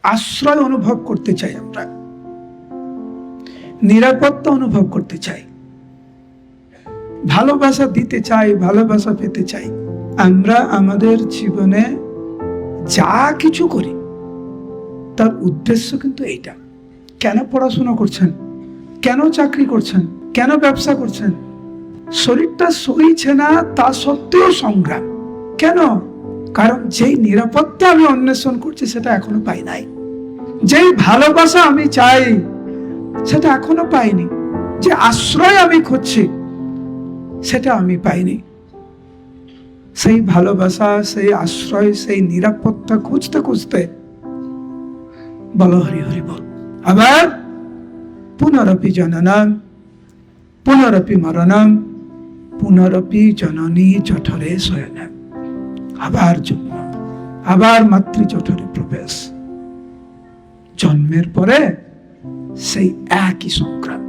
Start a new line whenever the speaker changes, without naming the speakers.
আশ্রয় অনুভব করতে চাই, আমরা নিরাপত্তা অনুভব করতে চাই, ভালোবাসা দিতে চাই, ভালোবাসা পেতে চাই। আমরা আমাদের জীবনে যা কিছু করি তার উদ্দেশ্য কিন্তু এইটা। কেন পড়াশোনা করছেন, কেন চাকরি করছেন, কেন ব্যবসা করছেন? শরীরটা সইছে না, তা সত্ত্বেও সংগ্রাম। কেন? কারণ যেই নিরাপত্তা আমি অন্বেষণ করছি সেটা এখনো পাই নাই, যেই ভালোবাসা আমি চাই সেটা এখনো পাইনি, যে আশ্রয় আমি খুঁজছি সেটা আমি পাইনি। সেই ভালোবাসা, সেই আশ্রয়, সেই নিরাপত্তা খুঁজতে খুঁজতে বলো হরি হরি বল। আবার পুনরপি জননম পুনরপি মরণম পুনরপি জননী জঠরে শয়নম। আবার জন্ম, আবার মাতৃ জঠরে প্রবেশ। জন্মের পরে সেই একই সংগ্রাম।